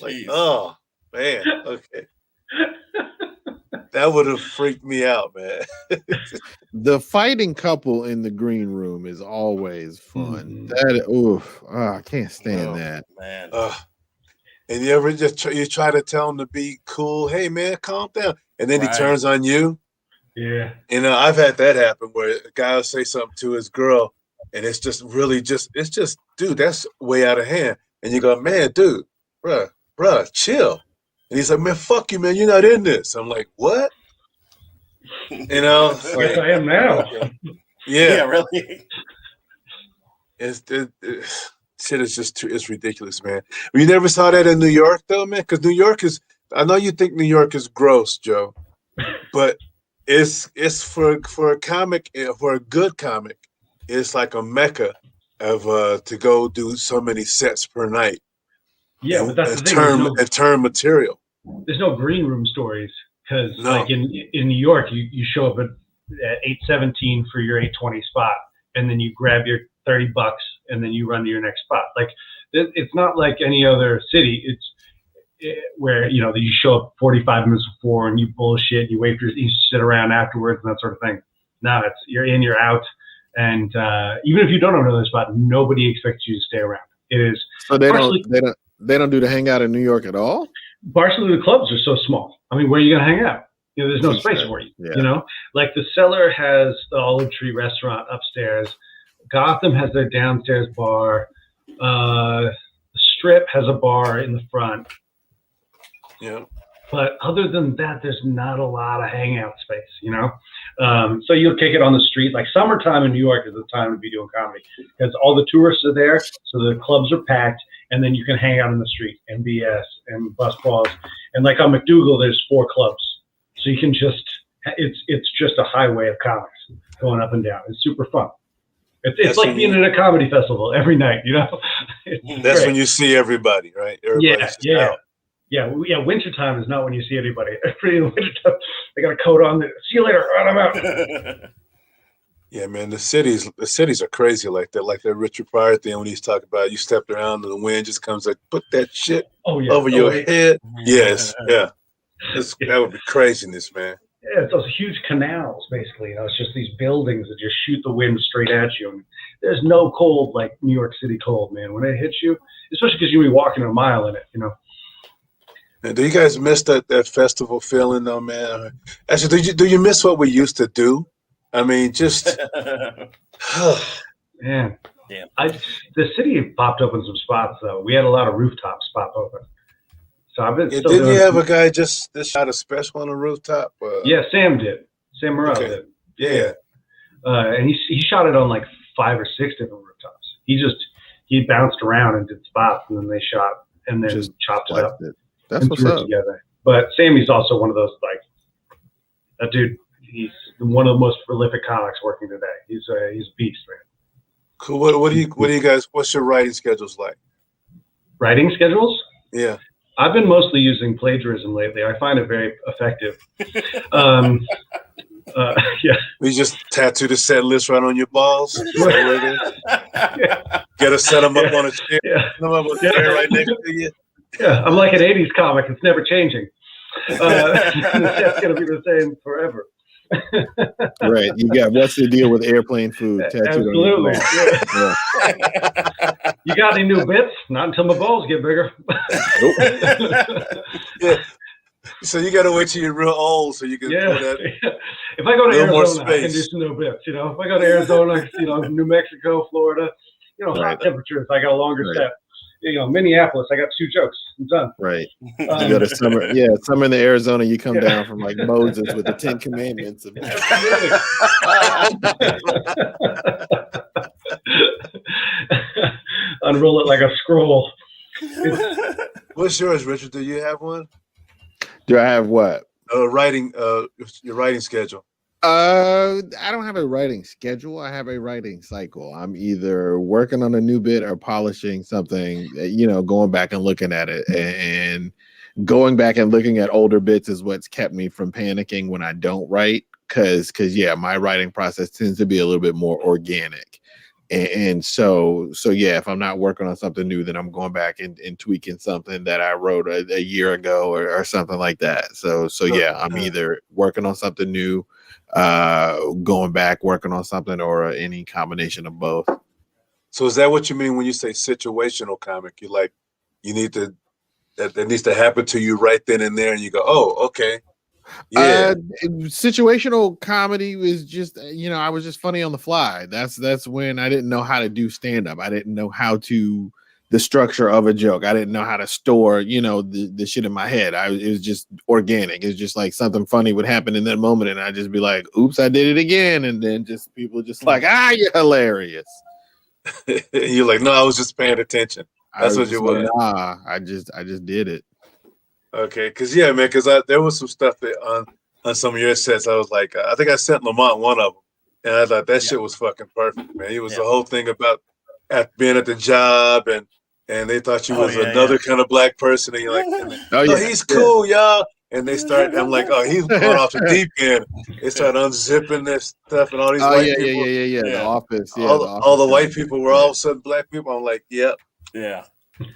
Like, oh, man. Okay. That would have freaked me out, man. The fighting couple in the green room is always fun. I can't stand that. Man. And you ever you try to tell him to be cool? Hey, man, calm down. And then he turns on you. Yeah. I've had that happen where a guy will say something to his girl, and it's just really dude, that's way out of hand. And you go, "Man, dude, bruh, chill." And he's like, "Man, fuck you, man. You're not in this." I'm like, "What?" Yes, I am now. Yeah, really. Shit is just it's ridiculous, man. You never saw that in New York, though, man? Because New York is, I know you think New York is gross, Joe, but it's for a comic, for a good comic, it's like a mecca of to go do so many sets per night. Yeah, but that's the thing. Turn material. There's no green room stories because, like in New York, you show up at 8:17 for your 8:20 spot, and then you grab your $30, and then you run to your next spot. Like it's not like any other city. It's where you show up 45 minutes before and you bullshit. You wait for you sit around afterwards and that sort of thing. No, it's you're in, you're out, and even if you don't know another spot, nobody expects you to stay around. It is so they don't do the hangout in New York at all. Partially, the clubs are so small. I mean, where are you going to hang out? There's no space for you. Yeah. Like the Cellar has the Olive Tree restaurant upstairs. Gotham has their downstairs bar. The Strip has a bar in the front. Yeah. But other than that, there's not a lot of hangout space, So you'll kick it on the street. Like summertime in New York is the time to be doing comedy because all the tourists are there. So the clubs are packed, and then you can hang out in the street, MBS and Bus Balls. And like on McDougal, there's 4 clubs. So you can it's just a highway of comics going up and down. It's super fun. It's like being at a comedy festival every night, That's great. When you see everybody, right? Everybody's out. Yeah, wintertime is not when you see anybody. In wintertime, they got a coat on. See you later. I'm out. Yeah, man, the cities are crazy like that. Like that Richard Pryor thing when he's talking about you stepped around and the wind just comes like, put that shit over your head. Yes, yeah. That would be craziness, man. Yeah, it's those huge canals, basically. You know, it's just these buildings that just shoot the wind straight at you. And there's no cold like New York City cold, man. When it hits you, especially because you'll be walking a mile in it, you know. And do you guys miss that festival feeling, though, man? Actually, do you miss what we used to do? I mean, just man. Yeah. The city popped open some spots though. We had a lot of rooftops pop open. So I've been. Didn't you have a guy just shot a special on a rooftop? Yeah, Sam did. Sam Morrell did. Yeah. And he shot it on like 5 or 6 different rooftops. He bounced around and did spots, and then they shot and then just chopped it up. That's what's up. Together. But Sammy's also one of those, like, that dude. He's one of the most prolific comics working today. He's a beast, man. Cool. What do you guys? What's your writing schedules like? Writing schedules? Yeah. I've been mostly using plagiarism lately. I find it very effective. Yeah. We just tattoo the set list right on your balls. Yeah. Get a set them up on a chair. Yeah. Set them up on a chair right next to you. Yeah, I'm like an 80s comic. It's never changing. The set's going to be the same forever. Right. You got what's the deal with airplane food? Absolutely. Yeah. You got any new bits? Not until my balls get bigger. Yeah. So you got to wait till you're real old so you can. Yeah. If I go to Arizona, I can do some new bits. You know, if I go to Arizona, New Mexico, Florida, hot temperatures, I got a longer set. Minneapolis, I got 2 jokes. I'm done. Right. You go to summer in the Arizona, you come down from like Moses with the 10 Commandments. Unroll it like a scroll. What's yours, Richard? Do you have one? Do I have what? Your writing schedule. I don't have a writing schedule. I have a writing cycle. I'm either working on a new bit or polishing something, going back and looking at it. And going back and looking at older bits is what's kept me from panicking when I don't write. Cause my writing process tends to be a little bit more organic. And so if I'm not working on something new, then I'm going back and tweaking something that I wrote a year ago or something like that. So I'm either working on something new, going back, working on something, or any combination of both. So is that what you mean when you say situational comic? You like, that needs to happen to you right then and there, and you go, oh, okay. Yeah. Situational comedy was just, I was just funny on the fly. That's when I didn't know how to do stand-up. I didn't know how to the structure of a joke. I didn't know how to store, the shit in my head. It was just organic. It's just like something funny would happen in that moment, and I'd just be like, oops, I did it again. And then just people just like, you're hilarious. You're like, no, I was just paying attention. That's what you were. Nah, I just did it. Okay, because there was some stuff that on some of your sets. I was like, I think I sent Lamont one of them, and I thought that shit was fucking perfect, man. It was the whole thing about being at the job, and they thought you was another kind of black person, and you're like, he's cool, y'all. And they start, I'm like, oh, he's going off the deep end. They start unzipping their stuff, and all these white people. Yeah. The office. Yeah, all the white people were all of a sudden black people. I'm like, yep. Yeah.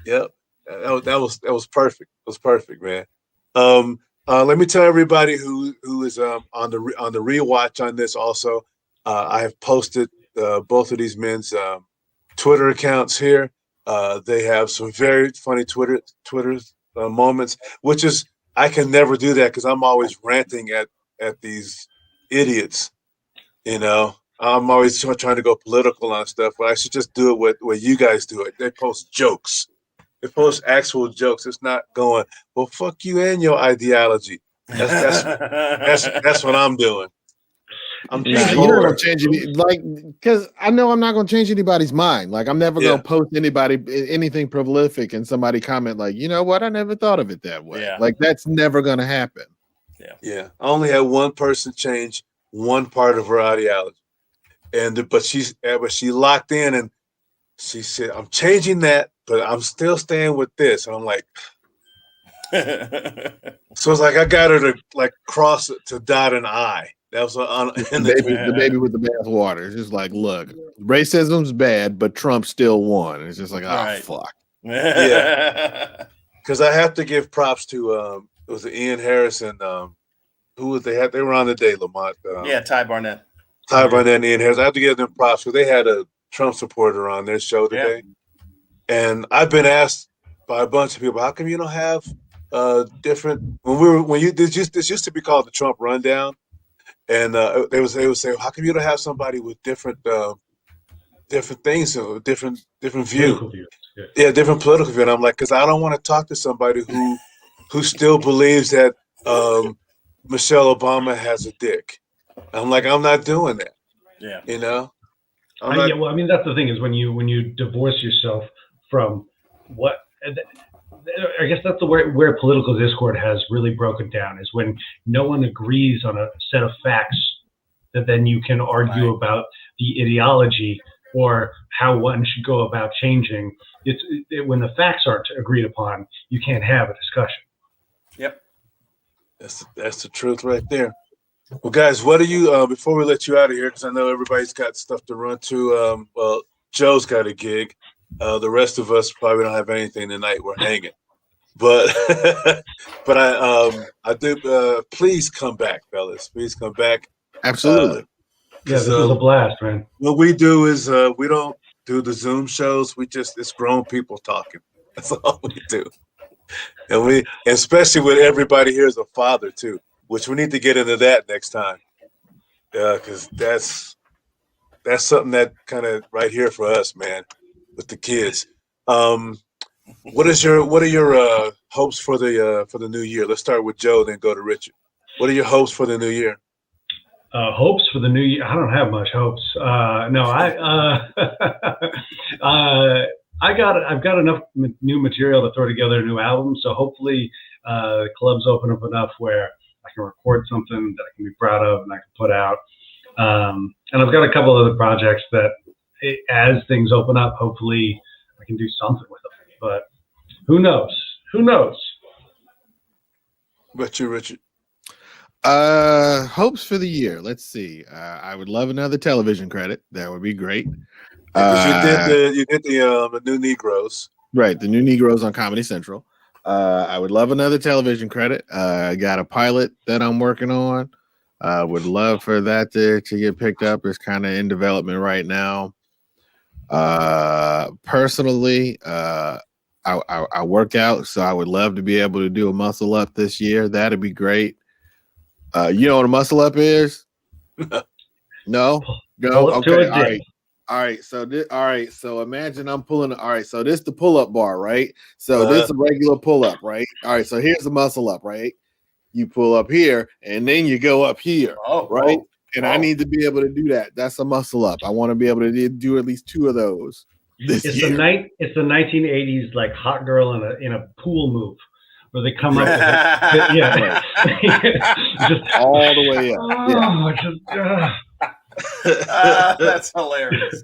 Yep. That was perfect. It was perfect, man. Let me tell everybody who is on the rewatch on this also. I have posted both of these men's Twitter accounts here. They have some very funny Twitter moments, which is I can never do that because I'm always ranting at these idiots. I'm always trying to go political on stuff, but I should just do it where you guys do it. They post jokes. They post actual jokes. It's not going, well, fuck you and your ideology. That's what I'm doing. You're not gonna change because I know I'm not gonna change anybody's mind. Like I'm never gonna post anything prolific and somebody comment like, you know what, I never thought of it that way. Yeah. Like that's never gonna happen. Yeah. I only had one person change one part of her ideology, but she locked in and she said, I'm changing that, but I'm still staying with this. And I'm like, so it's like I got her to like cross it to dot an I. That was the baby with the bathwater. It's just like, look, racism's bad, but Trump still won. It's just like, fuck. Yeah. Because I have to give props to it was Ian Harrison who was they had? They were on the day, Lamont. Ty Barnett. Ty Barnett and Ian Harris. I have to give them props because they had a Trump supporter on their show today. Yeah. And I've been asked by a bunch of people, how come you don't have different this used to be called the Trump Rundown, and they would say, how come you don't have somebody with different things, different view, different political view? And I'm like, because I don't want to talk to somebody who still believes that Michelle Obama has a dick. I'm like, I'm not doing that. Yeah, you know. Well, I mean, that's the thing is when you divorce yourself from what. I guess that's where political discord has really broken down, is when no one agrees on a set of facts that then you can argue about the ideology or how one should go about changing. When the facts aren't agreed upon, you can't have a discussion. Yep. That's the truth right there. Well, guys, what do you, before we let you out of here, because I know everybody's got stuff to run to, well, Joe's got a gig. The rest of us probably don't have anything tonight. We're hanging. But I do, please come back, fellas. Please come back. Absolutely. This is a blast, man. What we do is we don't do the Zoom shows. It's grown people talking. That's all we do. And especially with everybody here is a father too, which we need to get into that next time. Because that's something that kind of right here for us, man, with the kids. What are your hopes for the new year? Let's start with Joe, then go to Richard. What are your hopes for the new year? Hopes for the new year? I don't have much hopes. No, I've got enough new material to throw together a new album. So hopefully the clubs open up enough where I can record something that I can be proud of and I can put out. And I've got a couple other projects that, as things open up, hopefully I can do something with them. But who knows? Who knows? But you, Richard. Hopes for the year. Let's see. I would love another television credit. That would be great. Because you did the New Negroes. Right, the New Negroes on Comedy Central. I would love another television credit. I got a pilot that I'm working on. Would love for that to get picked up. It's kind of in development right now. Personally, I work out, so I would love to be able to do a muscle up this year. That'd be great. You know what a muscle up is? No? Go. Okay. All right. So imagine I'm pulling. All right. So this is the pull up bar, right? So this is a regular pull up, right? All right. So here's the muscle up, right? You pull up here and then you go up here, right? And I need to be able to do that. That's a muscle up. I want to be able to do at least 2 of those. It's the 1980s like hot girl in a pool move where they come up with just all the way up. That's hilarious.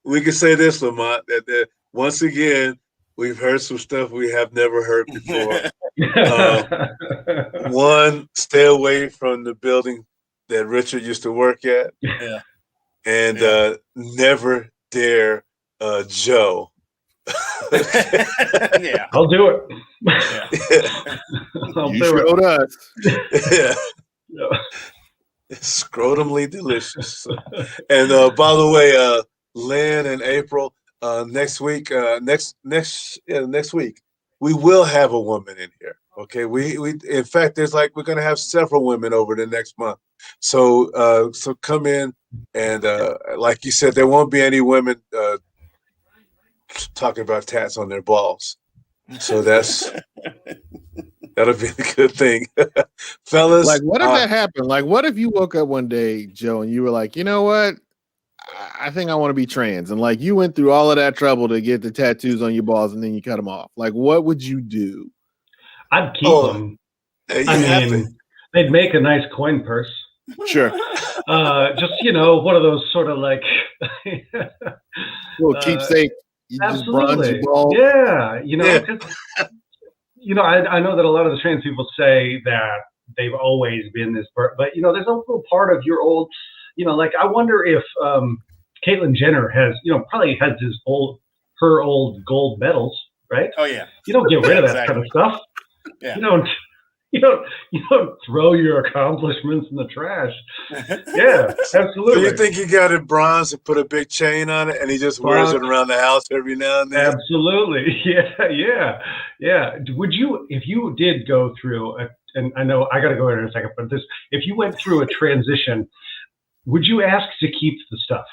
We can say this, Lamont, that once again we've heard some stuff we have never heard before. One, stay away from the building that Richard used to work at. Yeah. And never dare Joe. Yeah, I'll do it. Yeah. You showed us. Yeah. It's scrotumly delicious. And by the way, Lynn and April, next week, next week, we will have a woman in here. Okay, we in fact, we're gonna have several women over the next month. So come in and like you said, there won't be any women talking about tats on their balls. So that'll be a good thing. Fellas. Like, what if that happened? Like, what if you woke up one day, Joe, and you were like, you know what? I think I want to be trans. And like, you went through all of that trouble to get the tattoos on your balls and then you cut them off. Like, what would you do? I'd keep them. I mean, they'd make a nice coin purse. Sure. Just, one of those sort of like little keepsake. You absolutely. Just bronze your ball. I know that a lot of the trans people say that they've always been this, but there's a little part of your old, like I wonder if Caitlyn Jenner has, probably has her old gold medals, right? Oh yeah. You don't get rid of that kind of stuff. Yeah. You don't. You don't throw your accomplishments in the trash. Yeah, absolutely. So you think you got it bronze and put a big chain on it, and he just wears it around the house every now and then? Absolutely. Yeah. Would you, if you did go through and I know I got to go in a second, but if you went through a transition, would you ask to keep the stuff?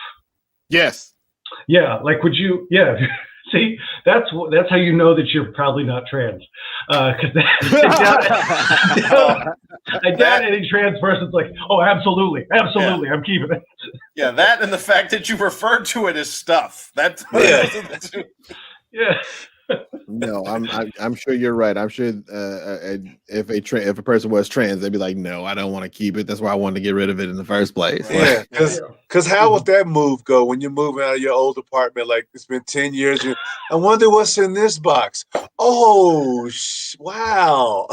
Yes. Yeah. Like, would you? Yeah. See, that's how you know that you're probably not trans. Because I doubt any trans person's like, oh, absolutely, I'm keeping it. Yeah, that and the fact that you refer to it as stuff. Yeah. No, I'm sure you're right. I'm sure if a person was trans, they'd be like, no, I don't want to keep it. That's why I wanted to get rid of it in the first place. Yeah, because how would that move go when you're moving out of your old apartment? Like, it's been 10 years. I wonder what's in this box. Oh, wow.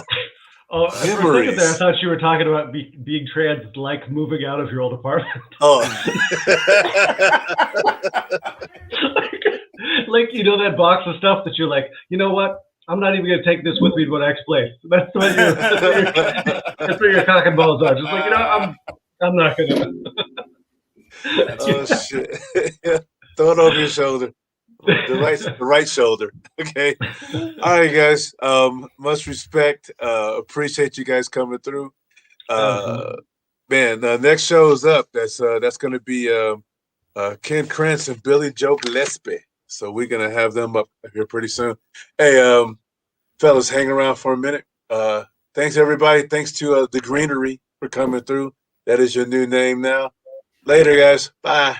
Oh, for a second there, I thought you were talking about being trans, like moving out of your old apartment. Oh. Like, you know, that box of stuff that you're like, you know what? I'm not even going to take this with me to the next place. That's what your cock and balls are. Just like, you know, I'm not going to. Oh, shit. Throw it over your shoulder. The right shoulder. Okay. All right, guys. Much respect. Appreciate you guys coming through. Man, next show is up. That's going to be Ken Krantz and Billy Joe Gillespie. So we're gonna have them up here pretty soon. Hey, fellas, hang around for a minute. Thanks everybody. Thanks to the Greenery for coming through. That is your new name now. Later, guys. Bye.